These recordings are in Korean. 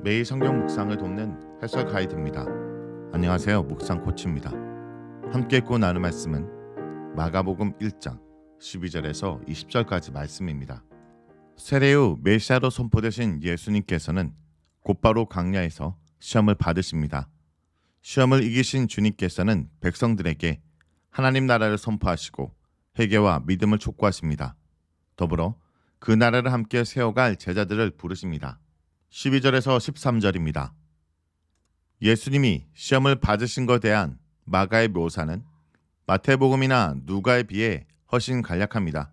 매일 성경 묵상을 돕는 해설 가이드입니다. 안녕하세요. 묵상 코치입니다. 함께 읽고 나눌 말씀은 마가복음 1장 12절에서 20절까지 말씀입니다. 세례 후 메시아로 선포되신 예수님께서는 곧바로 광야에서 시험을 받으십니다. 시험을 이기신 주님께서는 백성들에게 하나님 나라를 선포하시고 회개와 믿음을 촉구하십니다. 더불어 그 나라를 함께 세워갈 제자들을 부르십니다. 12절에서 13절입니다. 예수님이 시험을 받으신 것에 대한 마가의 묘사는 마태복음이나 누가에 비해 훨씬 간략합니다.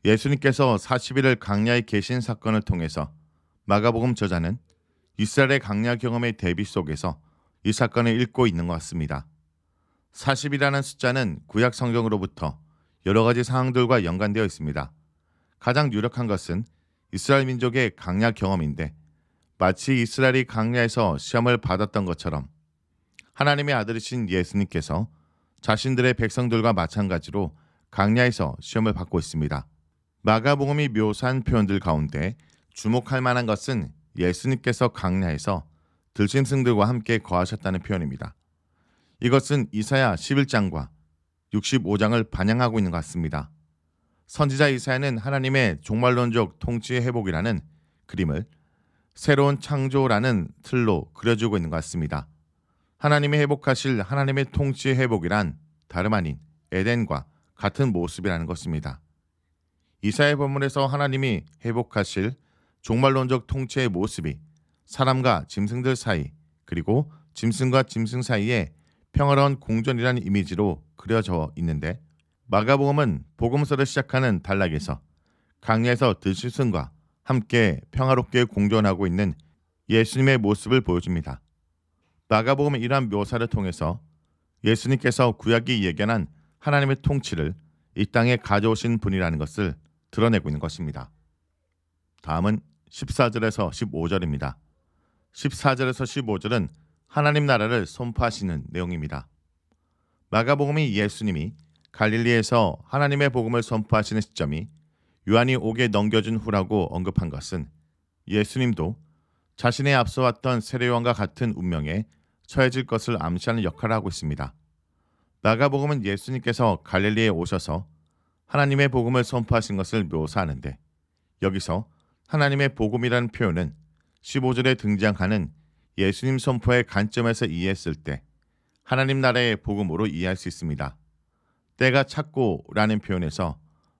예수님께서 40일을 광야에 계신 사건을 통해서 마가복음 저자는 이스라엘의 광야 경험의 대비 속에서 이 사건을 읽고 있는 것 같습니다. 40이라는 숫자는 구약 성경으로부터 여러 가지 상황들과 연관되어 있습니다. 가장 유력한 것은 이스라엘 민족의 광야 경험인데 마치 이스라엘이 광야에서 시험을 받았던 것처럼 하나님의 아들이신 예수님께서 자신들의 백성들과 마찬가지로 광야에서 시험을 받고 있습니다. 마가복음이 묘사한 표현들 가운데 주목할 만한 것은 예수님께서 광야에서 들짐승들과 함께 거하셨다는 표현입니다. 이것은 이사야 11장과 65장을 반영하고 있는 것 같습니다. 선지자 이사야는 하나님의 종말론적 통치의 회복이라는 그림을 새로운 창조라는 틀로 그려주고 있는 것 같습니다. 하나님이 회복하실 하나님의 통치의 회복이란 다름 아닌 에덴과 같은 모습이라는 것입니다. 이사야 본문에서 하나님이 회복하실 종말론적 통치의 모습이 사람과 짐승들 사이 그리고 짐승과 짐승 사이에 평화로운 공존이라는 이미지로 그려져 있는데 마가복음은 복음서를 시작하는 단락에서 광야에서 들짐승과 함께 평화롭게 공존하고 있는 예수님의 모습을 보여줍니다. 마가복음은 이러한 묘사를 통해서 예수님께서 구약이 예견한 하나님의 통치를 이 땅에 가져오신 분이라는 것을 드러내고 있는 것입니다. 다음은 14절에서 15절입니다. 14절에서 15절은 하나님 나라를 선포하시는 내용입니다. 마가복음이 예수님이 갈릴리에서 하나님의 복음을 선포하시는 시점이 요한이 옥에 넘겨준 후라고 언급한 것은 예수님도 자신의 앞서 왔던 세례요한과 같은 운명에 처해질 것을 암시하는 역할을 하고 있습니다. 마가복음은 예수님께서 갈릴리에 오셔서 하나님의 복음을 선포하신 것을 묘사하는데 여기서 하나님의 복음이라는 표현은 15절에 등장하는 예수님 선포의 관점에서 이해했을 때 하나님 나라의 복음으로 이해할 수 있습니다. 때가 찼고라는 표현에서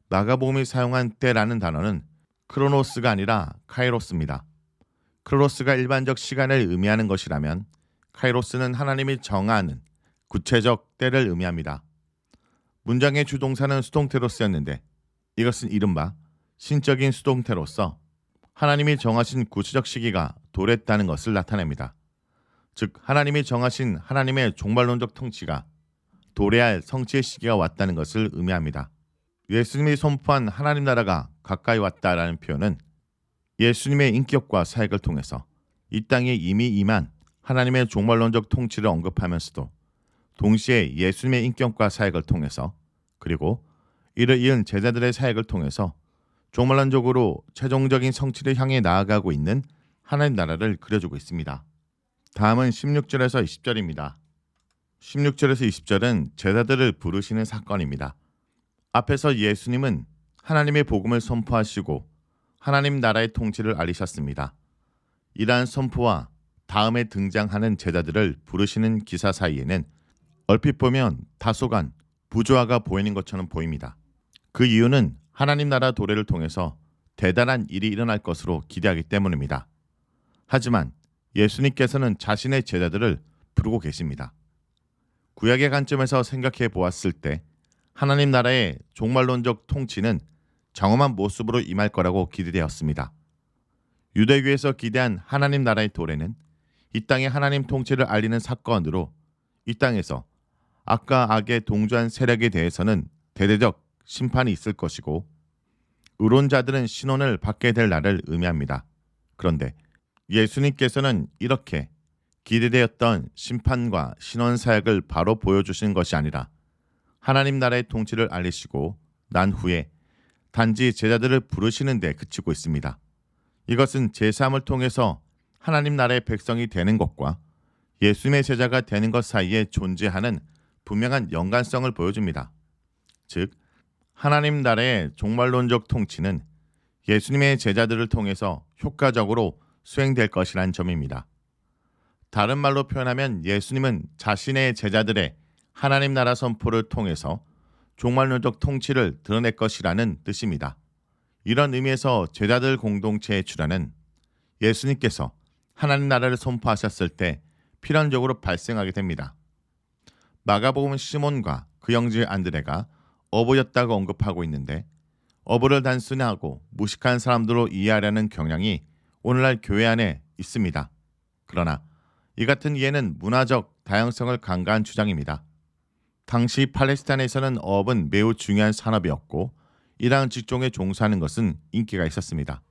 마가복음이 사용한 때라는 단어는 크로노스가 아니라 카이로스입니다. 크로노스가 일반적 시간을 의미하는 것이라면 카이로스는 하나님이 정하는 구체적 때를 의미합니다. 문장의 주동사는 수동태로쓰였는데 이것은 이른바 신적인 수동태로서 하나님이 정하신 구체적 시기가 도래했다는 것을 나타냅니다. 즉 하나님이 정하신 하나님의 종말론적 통치가 도래할 성취의 시기가 왔다는 것을 의미합니다. 예수님이 선포한 하나님 나라가 가까이 왔다라는 표현은 예수님의 인격과 사역을 통해서 이 땅에 이미 임한 하나님의 종말론적 통치를 언급하면서도 동시에 예수님의 인격과 사역을 통해서 그리고 이를 이은 제자들의 사역을 통해서 종말론적으로 최종적인 성취를 향해 나아가고 있는 하나님 나라를 그려주고 있습니다. 다음은 16절에서 20절입니다. 16절에서 20절은 제자들을 부르시는 사건입니다. 앞에서 예수님은 하나님의 복음을 선포하시고 하나님 나라의 통치를 알리셨습니다. 이러한 선포와 다음에 등장하는 제자들을 부르시는 기사 사이에는 얼핏 보면 다소간 부조화가 보이는 것처럼 보입니다. 그 이유는 하나님 나라 도래를 통해서 대단한 일이 일어날 것으로 기대하기 때문입니다. 하지만 예수님께서는 자신의 제자들을 부르고 계십니다. 구약의 관점에서 생각해 보았을 때 하나님 나라의 종말론적 통치는 장엄한 모습으로 임할 거라고 기대되었습니다. 유대교에서 기대한 하나님 나라의 도래는 이 땅의 하나님 통치를 알리는 사건으로 이 땅에서 악과 악에 동조한 세력에 대해서는 대대적 심판이 있을 것이고 의로운 자들은 신원을 받게 될 날을 의미합니다. 그런데 예수님께서는 이렇게 기대되었던 심판과 신원 사역을 바로 보여주신 것이 아니라 하나님 나라의 통치를 알리시고 난 후에 단지 제자들을 부르시는 데 그치고 있습니다. 이것은 제사함을 통해서 하나님 나라의 백성이 되는 것과 예수님의 제자가 되는 것 사이에 존재하는 분명한 연관성을 보여줍니다. 즉, 하나님 나라의 종말론적 통치는 예수님의 제자들을 통해서 효과적으로 수행될 것이란 점입니다. 다른 말로 표현하면 예수님은 자신의 제자들의 하나님 나라 선포를 통해서 종말론적 통치를 드러낼 것이라는 뜻입니다. 이런 의미에서 제자들 공동체의 출현은 예수님께서 하나님 나라를 선포하셨을 때 필연적으로 발생하게 됩니다. 마가복음은 시몬과 그 형제 안드레가 어부였다고 언급하고 있는데 어부를 단순하고 무식한 사람들로 이해하려는 경향이 오늘날 교회 안에 있습니다. 그러나 이 같은 이해는 문화적 다양성을 간과한 주장입니다. 당시 팔레스타인에서는 어업은 매우 중요한 산업이었고 이러한 직종에 종사하는 것은 인기가 있었습니다.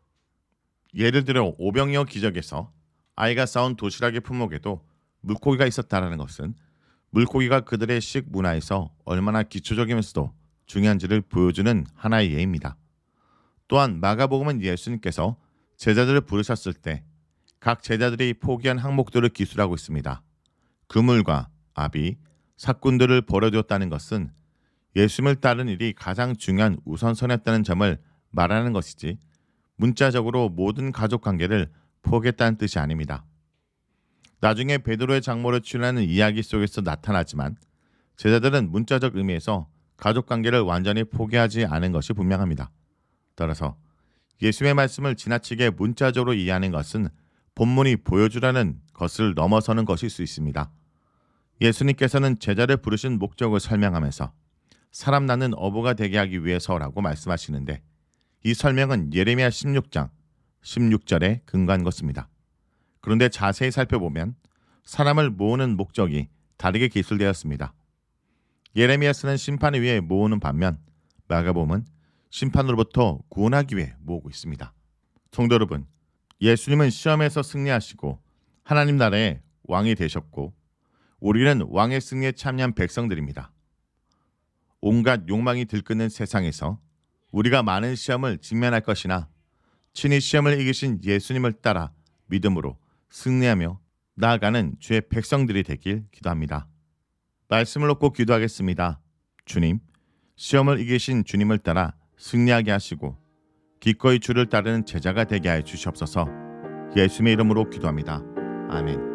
예를 들어 오병이어 기적에서 아이가 싸운 도시락의 품목에도 물고기가 있었다는 것은 물고기가 그들의 식 문화에서 얼마나 기초적이면서도 중요한지를 보여주는 하나의 예입니다. 또한 마가복음은 예수님께서 제자들을 부르셨을 때 각 제자들이 포기한 항목들을 기술하고 있습니다. 그물과 아비, 삭군들을 버려두었다는 것은 예수님을 따르는 일이 가장 중요한 우선선이었다는 점을 말하는 것이지 문자적으로 모든 가족관계를 포기했다는 뜻이 아닙니다. 나중에 베드로의 장모를 출연하는 이야기 속에서 나타나지만 제자들은 문자적 의미에서 가족관계를 완전히 포기하지 않은 것이 분명합니다. 따라서 예수님의 말씀을 지나치게 문자적으로 이해하는 것은 본문이 보여주라는 것을 넘어서는 것일 수 있습니다. 예수님께서는 제자를 부르신 목적을 설명하면서 사람 낳는 어부가 되게 하기 위해서라고 말씀하시는데 이 설명은 예레미야 16장 16절에 근거한 것입니다. 그런데 자세히 살펴보면 사람을 모으는 목적이 다르게 기술되었습니다. 예레미야서는 심판을 위해 모으는 반면 마가복음은 심판으로부터 구원하기 위해 모으고 있습니다. 성도 여러분, 예수님은 시험에서 승리하시고 하나님 나라의 왕이 되셨고 우리는 왕의 승리에 참여한 백성들입니다. 온갖 욕망이 들끓는 세상에서 우리가 많은 시험을 직면할 것이나 친히 시험을 이기신 예수님을 따라 믿음으로 승리하며 나아가는 주의 백성들이 되길 기도합니다. 말씀을 놓고 기도하겠습니다. 주님, 시험을 이기신 주님을 따라 승리하게 하시고 기꺼이 주를 따르는 제자가 되게 하여 주시옵소서. 예수님의 이름으로 기도합니다. 아멘.